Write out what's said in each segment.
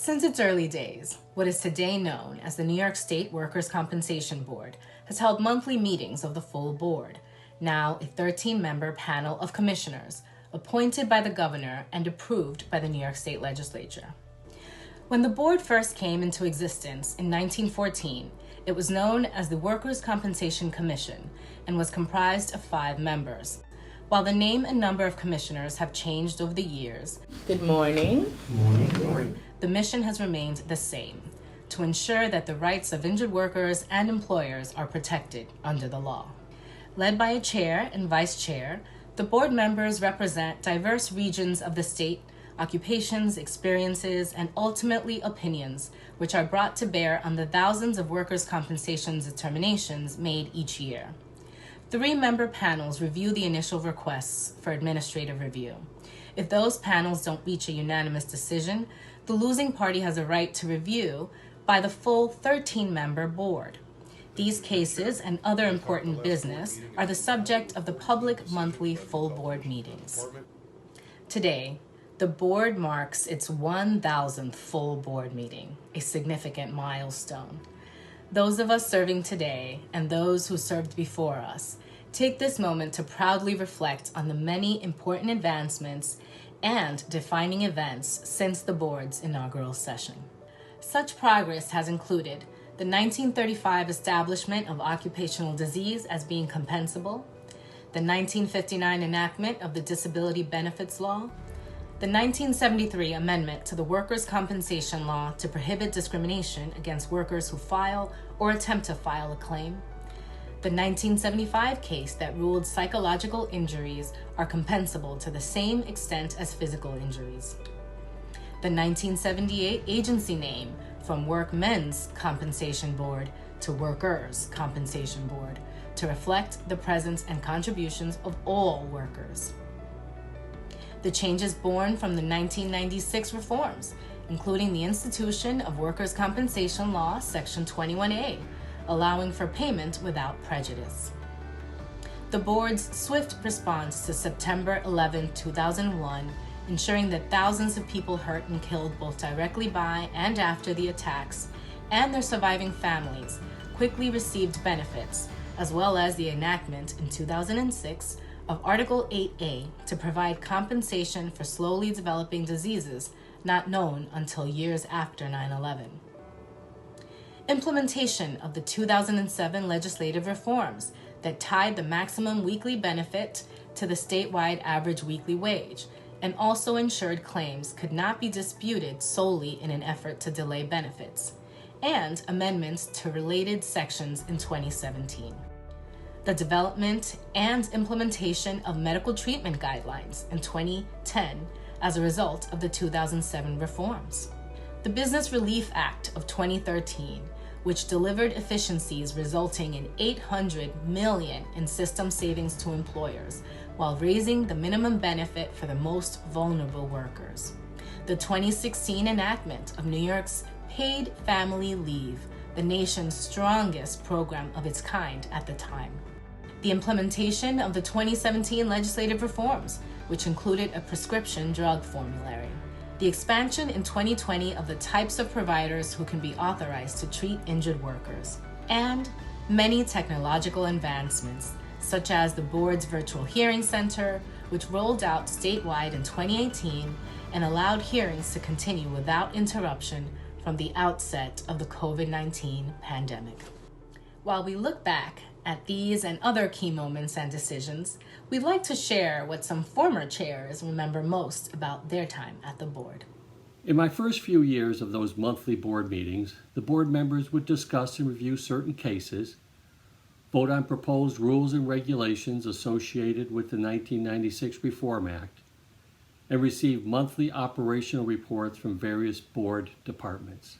Since its early days, what is today known as the New York State Workers' Compensation Board has held monthly meetings of the full board, now a 13-member panel of commissioners appointed by the governor and approved by the New York State Legislature. When the board first came into existence in 1914, it was known as the Workers' Compensation Commission and was comprised of 5 members. While the name and number of commissioners have changed over the years, good morning. Good morning. The mission has remained the same, to ensure that the rights of injured workers and employers are protected under the law. Led by a chair and vice chair, the board members represent diverse regions of the state, occupations, experiences, and ultimately opinions, which are brought to bear on the thousands of workers' compensation determinations made each year. 3-member panels review the initial requests for administrative review. If those panels don't reach a unanimous decision, the losing party has a right to review by the full 13-member board. These cases and other important business are the subject of the public monthly full board meetings. Today, the board marks its 1,000th full board meeting, a significant milestone. Those of us serving today and those who served before us take this moment to proudly reflect on the many important advancements and defining events since the board's inaugural session. Such progress has included the 1935 establishment of occupational disease as being compensable, the 1959 enactment of the Disability Benefits Law, the 1973 amendment to the Workers' Compensation Law to prohibit discrimination against workers who file or attempt to file a claim, the 1975 case that ruled psychological injuries are compensable to the same extent as physical injuries, the 1978 agency name from Workmen's Compensation Board to Workers' Compensation Board to reflect the presence and contributions of all workers, the changes born from the 1996 reforms, including the institution of Workers' Compensation Law, Section 21A, allowing for payment without prejudice. The board's swift response to September 11, 2001, ensuring that thousands of people hurt and killed both directly by and after the attacks, and their surviving families, quickly received benefits, as well as the enactment in 2006 of Article 8A to provide compensation for slowly developing diseases not known until years after 9/11. Implementation of the 2007 legislative reforms that tied the maximum weekly benefit to the statewide average weekly wage and also ensured claims could not be disputed solely in an effort to delay benefits, and amendments to related sections in 2017. The development and implementation of medical treatment guidelines in 2010 as a result of the 2007 reforms. The Business Relief Act of 2013, which delivered efficiencies resulting in $800 million in system savings to employers while raising the minimum benefit for the most vulnerable workers. The 2016 enactment of New York's Paid Family Leave, the nation's strongest program of its kind at the time. The implementation of the 2017 legislative reforms, which included a prescription drug formulary. The expansion in 2020 of the types of providers who can be authorized to treat injured workers. And many technological advancements, such as the board's virtual hearing center, which rolled out statewide in 2018 and allowed hearings to continue without interruption from the outset of the COVID-19 pandemic. While we look back at these and other key moments and decisions, we'd like to share what some former chairs remember most about their time at the board. In my first few years of those monthly board meetings, the board members would discuss and review certain cases, vote on proposed rules and regulations associated with the 1996 Reform Act, and receive monthly operational reports from various board departments.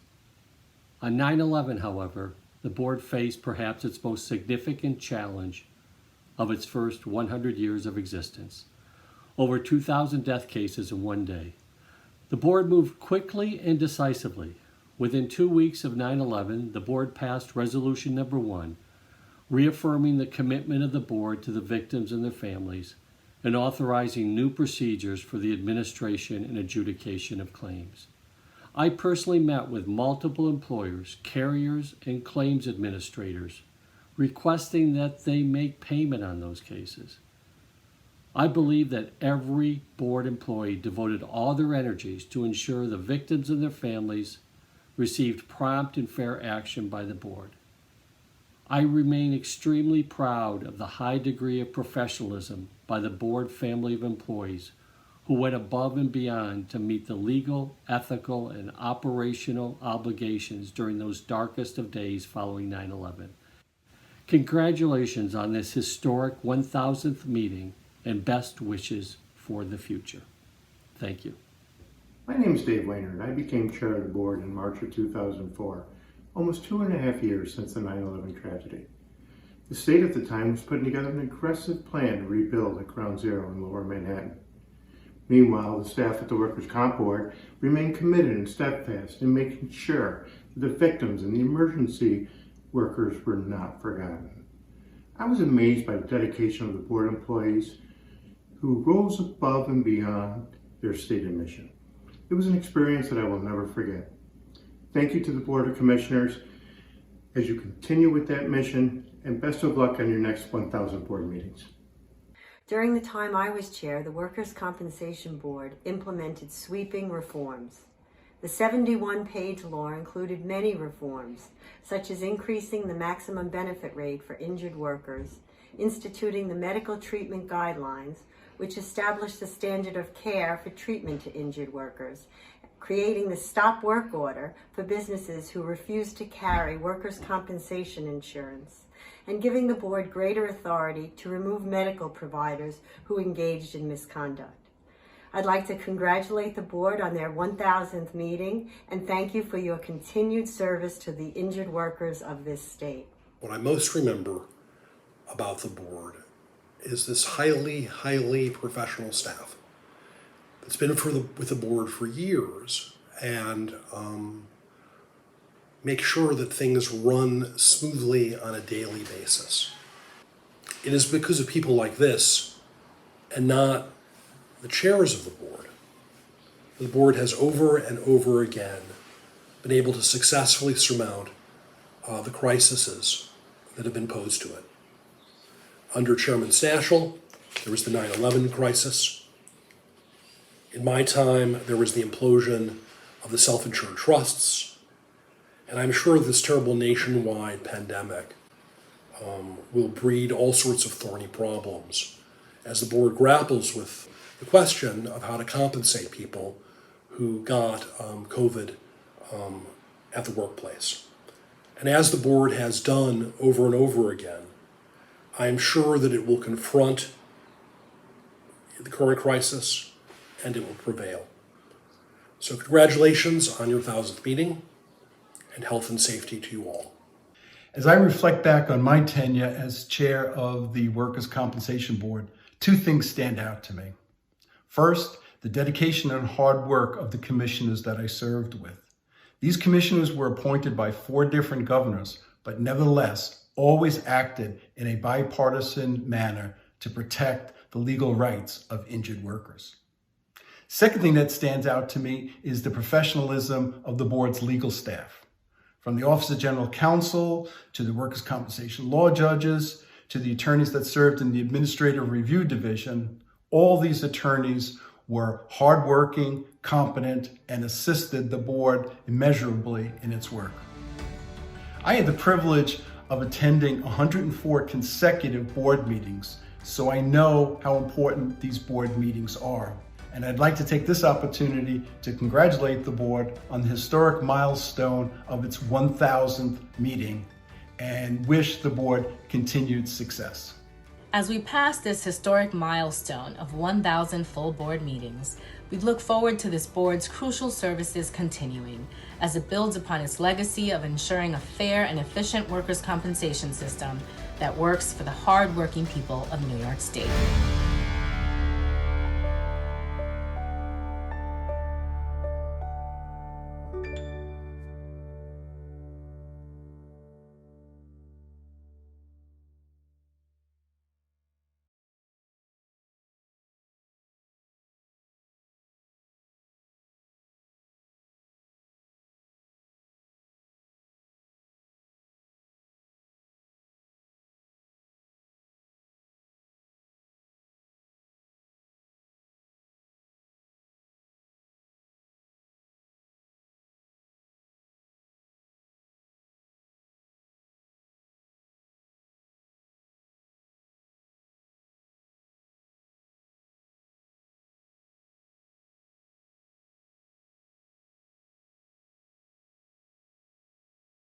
On 9/11, however, the board faced perhaps its most significant challenge of its first 100 years of existence. Over 2,000 death cases in one day. The board moved quickly and decisively. Within 2 weeks of 9/11, the board passed Resolution Number 1, reaffirming the commitment of the board to the victims and their families, and authorizing new procedures for the administration and adjudication of claims. I personally met with multiple employers, carriers, and claims administrators, requesting that they make payment on those cases. I believe that every board employee devoted all their energies to ensure the victims and their families received prompt and fair action by the board. I remain extremely proud of the high degree of professionalism by the board family of employees who went above and beyond to meet the legal, ethical, and operational obligations during those darkest of days following 9/11. Congratulations on this historic 1,000th meeting and best wishes for the future. Thank you. My name is Dave Weiner, and I became chair of the board in March of 2004, almost 2.5 years since the 9/11 tragedy. The state at the time was putting together an aggressive plan to rebuild at Ground Zero in Lower Manhattan. Meanwhile, the staff at the Workers' Comp Board remained committed and steadfast in making sure that the victims and the emergency workers were not forgotten. I was amazed by the dedication of the board employees who rose above and beyond their stated mission. It was an experience that I will never forget. Thank you to the Board of Commissioners as you continue with that mission, and best of luck on your next 1,000 board meetings. During the time I was chair, the Workers' Compensation Board implemented sweeping reforms. The 71-page law included many reforms, such as increasing the maximum benefit rate for injured workers, instituting the medical treatment guidelines, which established the standard of care for treatment to injured workers, creating the stop work order for businesses who refuse to carry workers' compensation insurance, and giving the board greater authority to remove medical providers who engaged in misconduct. I'd like to congratulate the board on their 1,000th meeting and thank you for your continued service to the injured workers of this state. What I most remember about the board is this highly professional staff that's been with the board for years and make sure that things run smoothly on a daily basis. It is because of people like this and not the chairs of the board. The board has over and over again been able to successfully surmount the crises that have been posed to it. Under Chairman Stachel, there was the 9/11 crisis. In my time, there was the implosion of the self-insured trusts. And I'm sure this terrible nationwide pandemic will breed all sorts of thorny problems as the board grapples with the question of how to compensate people who got COVID at the workplace. And as the board has done over and over again, I'm sure that it will confront the current crisis and it will prevail. So congratulations on your 1,000th meeting, and health and safety to you all. As I reflect back on my tenure as chair of the Workers' Compensation Board, two things stand out to me. First, the dedication and hard work of the commissioners that I served with. These commissioners were appointed by 4 different governors, but nevertheless always acted in a bipartisan manner to protect the legal rights of injured workers. Second thing that stands out to me is the professionalism of the board's legal staff. From the Office of General Counsel to the Workers' Compensation law judges to the attorneys that served in the Administrative Review Division, all these attorneys were hardworking, competent, and assisted the board immeasurably in its work. I had the privilege of attending 104 consecutive board meetings, so I know how important these board meetings are. And I'd like to take this opportunity to congratulate the board on the historic milestone of its 1,000th meeting and wish the board continued success. As we pass this historic milestone of 1,000 full board meetings, we look forward to this board's crucial services continuing as it builds upon its legacy of ensuring a fair and efficient workers' compensation system that works for the hard-working people of New York State.